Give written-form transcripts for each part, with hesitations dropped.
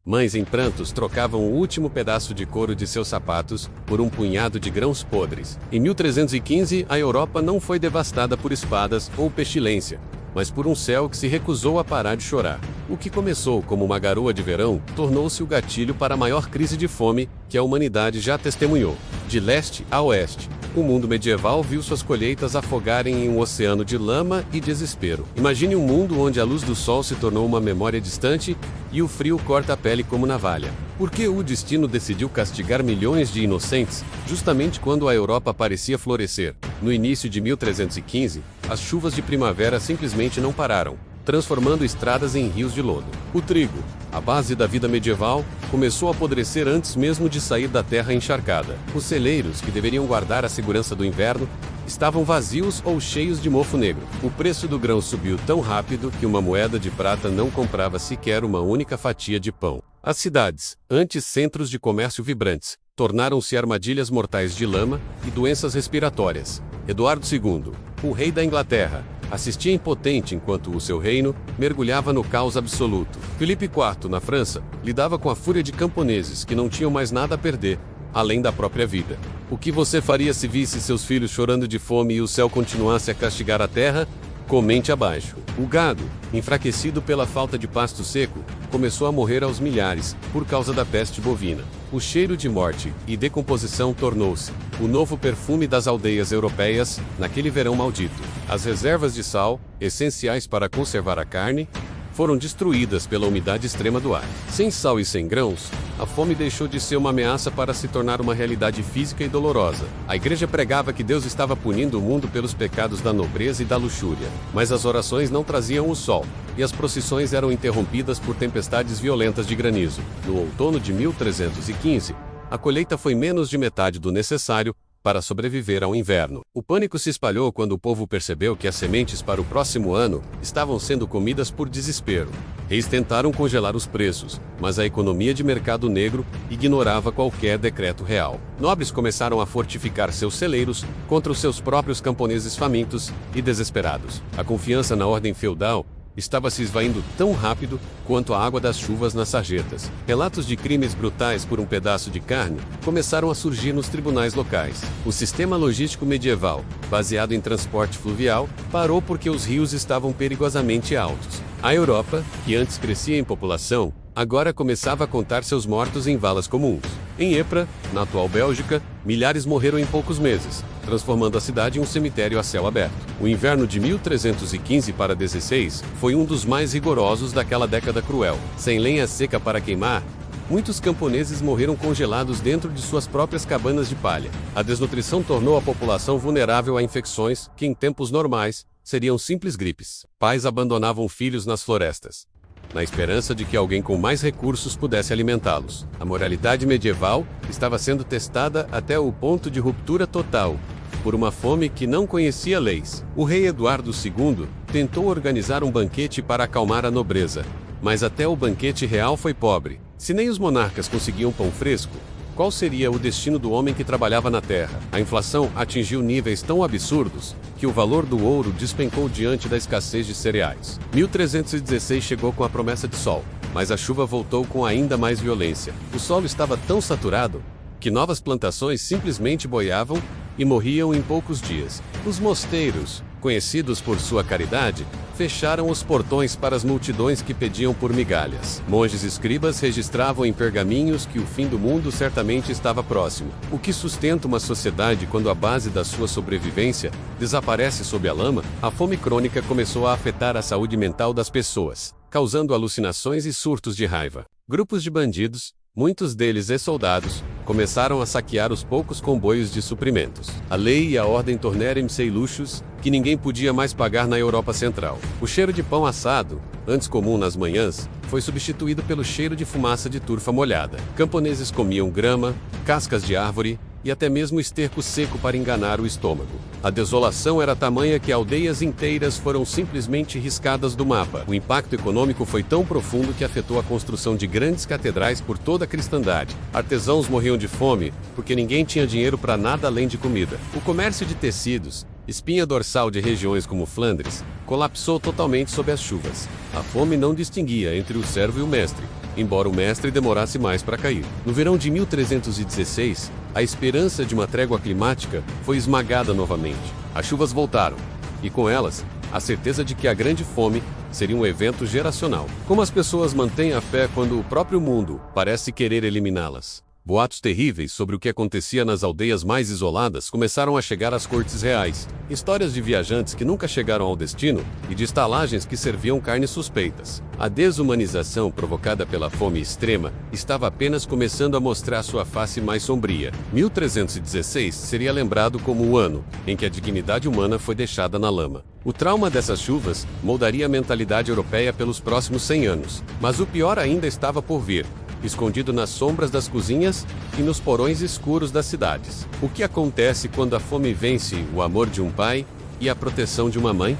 Mães em prantos trocavam o último pedaço de couro de seus sapatos por um punhado de grãos podres. Em 1315, a Europa não foi devastada por espadas ou pestilência, mas por um céu que se recusou a parar de chorar. O que começou como uma garoa de verão tornou-se o gatilho para a maior crise de fome que a humanidade já testemunhou. De leste a oeste, o mundo medieval viu suas colheitas afogarem em um oceano de lama e desespero. Imagine um mundo onde a luz do sol se tornou uma memória distante e o frio corta a pele como navalha. Por que o destino decidiu castigar milhões de inocentes, justamente quando a Europa parecia florescer? No início de 1315, as chuvas de primavera simplesmente não pararam, transformando estradas em rios de lodo. O trigo, a base da vida medieval, começou a apodrecer antes mesmo de sair da terra encharcada. Os celeiros, que deveriam guardar a segurança do inverno, estavam vazios ou cheios de mofo negro. O preço do grão subiu tão rápido que uma moeda de prata não comprava sequer uma única fatia de pão. As cidades, antes centros de comércio vibrantes, tornaram-se armadilhas mortais de lama e doenças respiratórias. Eduardo II, o rei da Inglaterra, assistia impotente enquanto o seu reino mergulhava no caos absoluto. Filipe IV, na França, lidava com a fúria de camponeses que não tinham mais nada a perder, além da própria vida. O que você faria se visse seus filhos chorando de fome e o céu continuasse a castigar a terra? Comente abaixo. O gado, enfraquecido pela falta de pasto seco, começou a morrer aos milhares por causa da peste bovina. O cheiro de morte e decomposição tornou-se o novo perfume das aldeias europeias naquele verão maldito. As reservas de sal, essenciais para conservar a carne, foram destruídas pela umidade extrema do ar. Sem sal e sem grãos, a fome deixou de ser uma ameaça para se tornar uma realidade física e dolorosa. A igreja pregava que Deus estava punindo o mundo pelos pecados da nobreza e da luxúria. Mas as orações não traziam o sol, e as procissões eram interrompidas por tempestades violentas de granizo. No outono de 1315, a colheita foi menos de metade do necessário para sobreviver ao inverno. O pânico se espalhou quando o povo percebeu que as sementes para o próximo ano estavam sendo comidas por desespero. Reis tentaram congelar os preços, mas a economia de mercado negro ignorava qualquer decreto real. Nobres começaram a fortificar seus celeiros contra os seus próprios camponeses famintos e desesperados. A confiança na ordem feudal estava se esvaindo tão rápido quanto a água das chuvas nas sarjetas. Relatos de crimes brutais por um pedaço de carne começaram a surgir nos tribunais locais. O sistema logístico medieval, baseado em transporte fluvial, parou porque os rios estavam perigosamente altos. A Europa, que antes crescia em população, agora começava a contar seus mortos em valas comuns. Em Ypres, na atual Bélgica, milhares morreram em poucos meses, transformando a cidade em um cemitério a céu aberto. O inverno de 1315 para 16 foi um dos mais rigorosos daquela década cruel. Sem lenha seca para queimar, muitos camponeses morreram congelados dentro de suas próprias cabanas de palha. A desnutrição tornou a população vulnerável a infecções que, em tempos normais, seriam simples gripes. Pais abandonavam filhos nas florestas, na esperança de que alguém com mais recursos pudesse alimentá-los. A moralidade medieval estava sendo testada até o ponto de ruptura total, por uma fome que não conhecia leis. O rei Eduardo II tentou organizar um banquete para acalmar a nobreza, mas até o banquete real foi pobre. Se nem os monarcas conseguiam pão fresco, qual seria o destino do homem que trabalhava na terra? A inflação atingiu níveis tão absurdos que o valor do ouro despencou diante da escassez de cereais. 1316 chegou com a promessa de sol, mas a chuva voltou com ainda mais violência. O solo estava tão saturado que novas plantações simplesmente boiavam e morriam em poucos dias. Os mosteiros, conhecidos por sua caridade, fecharam os portões para as multidões que pediam por migalhas. Monges e escribas registravam em pergaminhos que o fim do mundo certamente estava próximo. O que sustenta uma sociedade quando a base da sua sobrevivência desaparece sob a lama? A fome crônica começou a afetar a saúde mental das pessoas, causando alucinações e surtos de raiva. Grupos de bandidos, muitos deles ex-soldados, começaram a saquear os poucos comboios de suprimentos. A lei e a ordem tornaram-se luxos que ninguém podia mais pagar na Europa Central. O cheiro de pão assado, antes comum nas manhãs, foi substituído pelo cheiro de fumaça de turfa molhada. Camponeses comiam grama, cascas de árvore e até mesmo esterco seco para enganar o estômago. A desolação era tamanha que aldeias inteiras foram simplesmente riscadas do mapa. O impacto econômico foi tão profundo que afetou a construção de grandes catedrais por toda a cristandade. Artesãos morriam de fome porque ninguém tinha dinheiro para nada além de comida. O comércio de tecidos, espinha dorsal de regiões como Flandres, colapsou totalmente sob as chuvas. A fome não distinguia entre o servo e o mestre. embora o mestre demorasse mais para cair. No verão de 1316, a esperança de uma trégua climática foi esmagada novamente. As chuvas voltaram, e com elas, a certeza de que a grande fome seria um evento geracional. Como as pessoas mantêm a fé quando o próprio mundo parece querer eliminá-las? Boatos terríveis sobre o que acontecia nas aldeias mais isoladas começaram a chegar às cortes reais. Histórias de viajantes que nunca chegaram ao destino e de estalagens que serviam carnes suspeitas. A desumanização provocada pela fome extrema estava apenas começando a mostrar sua face mais sombria. 1316 seria lembrado como o ano em que a dignidade humana foi deixada na lama. O trauma dessas chuvas moldaria a mentalidade europeia pelos próximos 100 anos. Mas o pior ainda estava por vir, escondido nas sombras das cozinhas e nos porões escuros das cidades. O que acontece quando a fome vence o amor de um pai e a proteção de uma mãe?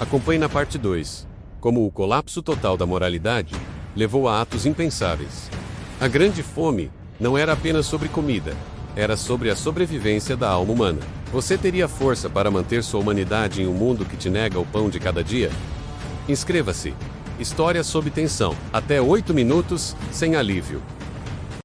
Acompanhe na parte 2, como o colapso total da moralidade levou a atos impensáveis. A grande fome não era apenas sobre comida, era sobre a sobrevivência da alma humana. Você teria força para manter sua humanidade em um mundo que te nega o pão de cada dia? Inscreva-se. História sob tensão. Até 8 minutos, sem alívio.